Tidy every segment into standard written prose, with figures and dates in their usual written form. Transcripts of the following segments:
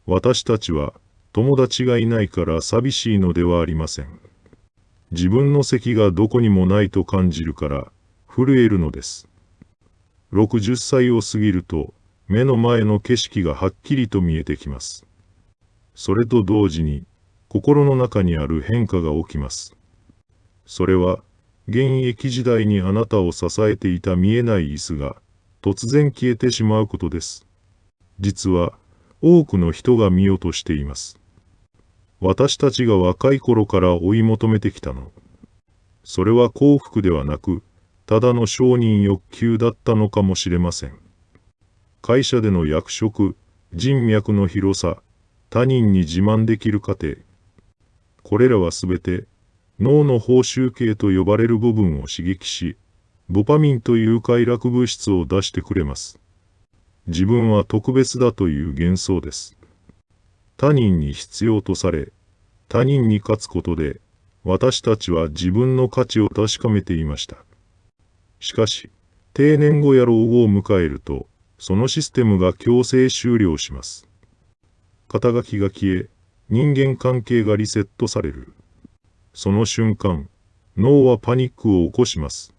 私たちは友達がいないから寂しいのではありません。自分の席がどこにもないと感じるから震えるのです。60歳を過ぎると目の前の景色がはっきりと見えてきます。それと同時に心の中にある変化が起きます。それは現役時代にあなたを支えていた見えない椅子が突然消えてしまうことです。実は多くの人が見落としています。私たちが若い頃から追い求めてきたの。それは幸福ではなく、ただの承認欲求だったのかもしれません。会社での役職、人脈の広さ、他人に自慢できる過程。これらはすべて脳の報酬系と呼ばれる部分を刺激し、ドパミンという快楽物質を出してくれます。自分は特別だという幻想です。他人に必要とされ、他人に勝つことで、私たちは自分の価値を確かめていました。しかし、定年後や老後を迎えると、そのシステムが強制終了します。肩書きが消え、人間関係がリセットされる。その瞬間、脳はパニックを起こします。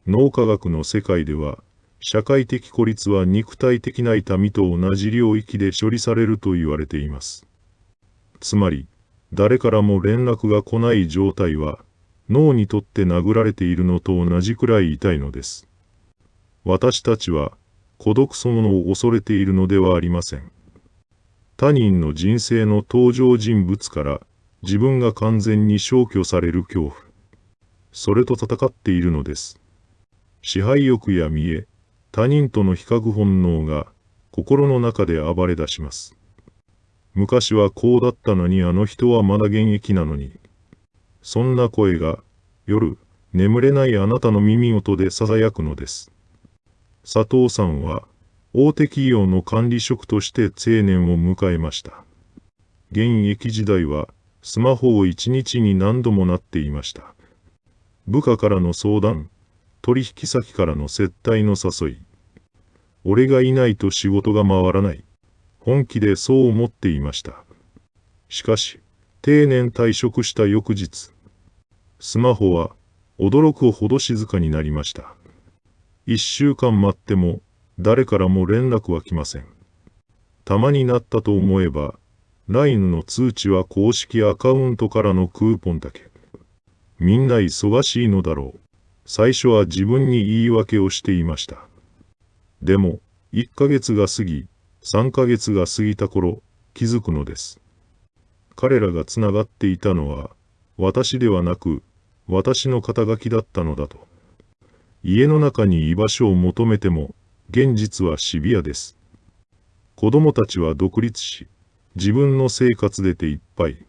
脳科学の世界では、社会的孤立は肉体的な痛みと同じ領域で処理されると言われています。つまり、誰からも連絡が来ない状態は、脳にとって殴られているのと同じくらい痛いのです。私たちは、孤独そのものを恐れているのではありません。他人の人生の登場人物から、自分が完全に消去される恐怖。それと戦っているのです。支配欲や見栄、他人との比較本能が心の中で暴れ出します。昔はこうだったのにあの人はまだ現役なのに。そんな声が夜眠れないあなたの耳元で囁くのです。佐藤さんは大手企業の管理職として定年を迎えました。現役時代はスマホを一日に何度も鳴っていました。部下からの相談、取引先からの接待の誘い。俺がいないと仕事が回らない。本気でそう思っていました。しかし、定年退職した翌日、スマホは驚くほど静かになりました。1週間待っても誰からも連絡は来ません。たまになったと思えば、LINE の通知は公式アカウントからのクーポンだけ。みんな忙しいのだろう。最初は自分に言い訳をしていました。でも、1ヶ月が過ぎ、3ヶ月が過ぎた頃、気づくのです。彼らがつながっていたのは、私ではなく、私の肩書きだったのだと。家の中に居場所を求めても、現実はシビアです。子供たちは独立し、自分の生活で手いっぱい。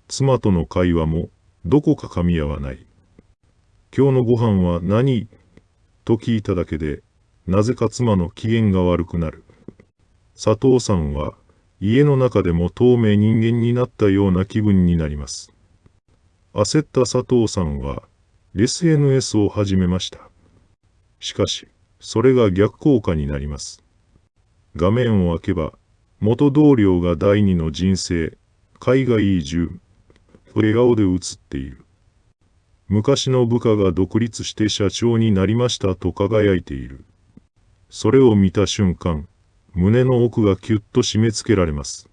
妻との会話も、どこか噛み合わない。今日のご飯は何と聞いただけで、なぜか妻の機嫌が悪くなる。佐藤さんは、家の中でも透明人間になったような気分になります。焦った佐藤さんは、SNS を始めました。しかし、それが逆効果になります。画面を開けば、元同僚が第二の人生、海外移住、笑顔で写っている。昔の部下が独立して社長になりましたと輝いている。それを見た瞬間、胸の奥がキュッと締め付けられます。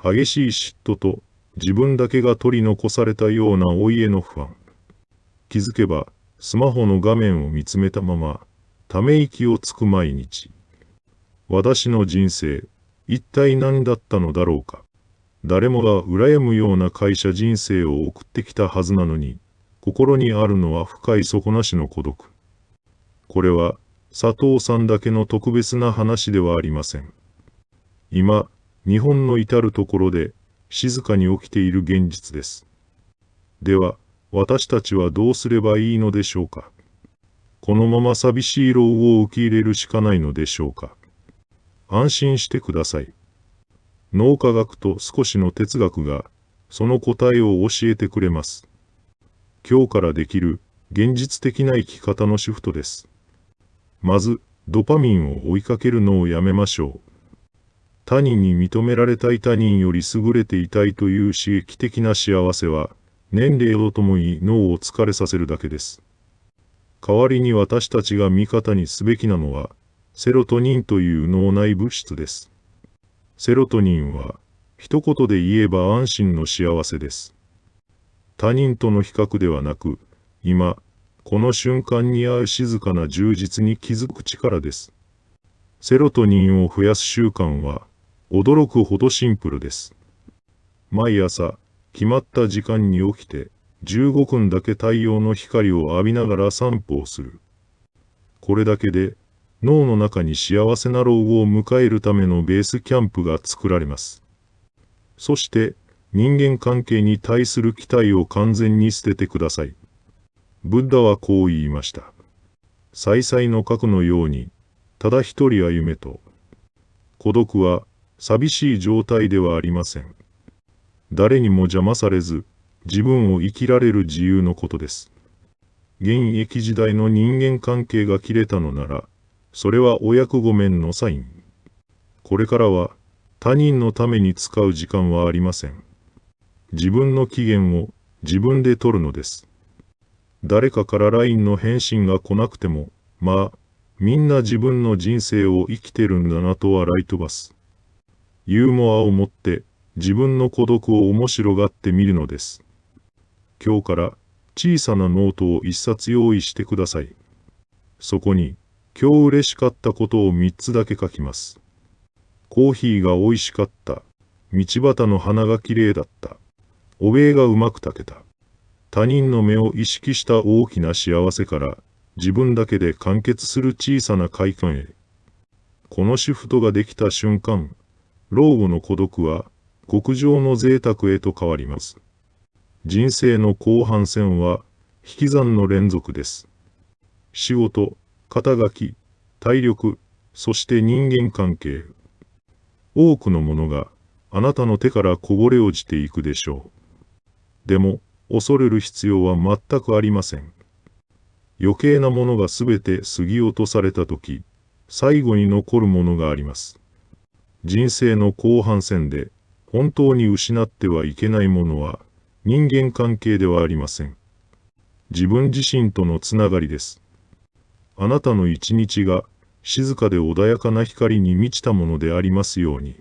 激しい嫉妬と自分だけが取り残されたような老いへの不安。気づけば、スマホの画面を見つめたまま、ため息をつく毎日。私の人生、一体何だったのだろうか。誰もが羨むような会社人生を送ってきたはずなのに、心にあるのは深い底なしの孤独。これは、佐藤さんだけの特別な話ではありません。今、日本の至るところで、静かに起きている現実です。では、私たちはどうすればいいのでしょうか。このまま寂しい老後を受け入れるしかないのでしょうか。安心してください。脳科学と少しの哲学が、その答えを教えてくれます。今日からできる、現実的な生き方のシフトです。まず、ドパミンを追いかけるのをやめましょう。他人に認められたい、他人より優れていたいという刺激的な幸せは、年齢とともに脳を疲れさせるだけです。代わりに私たちが味方にすべきなのは、セロトニンという脳内物質です。セロトニンは、一言で言えば安心の幸せです。他人との比較ではなく、今、この瞬間にある静かな充実に気づく力です。セロトニンを増やす習慣は、驚くほどシンプルです。毎朝、決まった時間に起きて、15分だけ太陽の光を浴びながら散歩をする。これだけで、脳の中に幸せな老後を迎えるためのベースキャンプが作られます。そして、人間関係に対する期待を完全に捨ててください。ブッダはこう言いました。細々の核のように、ただ一人歩めと。孤独は、寂しい状態ではありません。誰にも邪魔されず、自分を生きられる自由のことです。現役時代の人間関係が切れたのなら、それはお役御免のサイン。これからは、他人のために使う時間はありません。自分の機嫌を自分で取るのです。誰かから LINE の返信が来なくても、まあ、みんな自分の人生を生きてるんだなと笑い飛ばす。ユーモアを持って自分の孤独を面白がってみるのです。今日から小さなノートを一冊用意してください。そこに今日嬉しかったことを3つだけ書きます。コーヒーが美味しかった。道端の花がきれいだった。おべえがうまく炊けた。他人の目を意識した大きな幸せから自分だけで完結する小さな快感へ。このシフトができた瞬間、老後の孤独は極上の贅沢へと変わります。人生の後半戦は引き算の連続です。仕事、肩書き、体力、そして人間関係。多くのものがあなたの手からこぼれ落ちていくでしょう。でも、恐れる必要は全くありません。余計なものがすべて削ぎ落とされたとき、最後に残るものがあります。人生の後半戦で本当に失ってはいけないものは人間関係ではありません。自分自身とのつながりです。あなたの一日が静かで穏やかな光に満ちたものでありますように。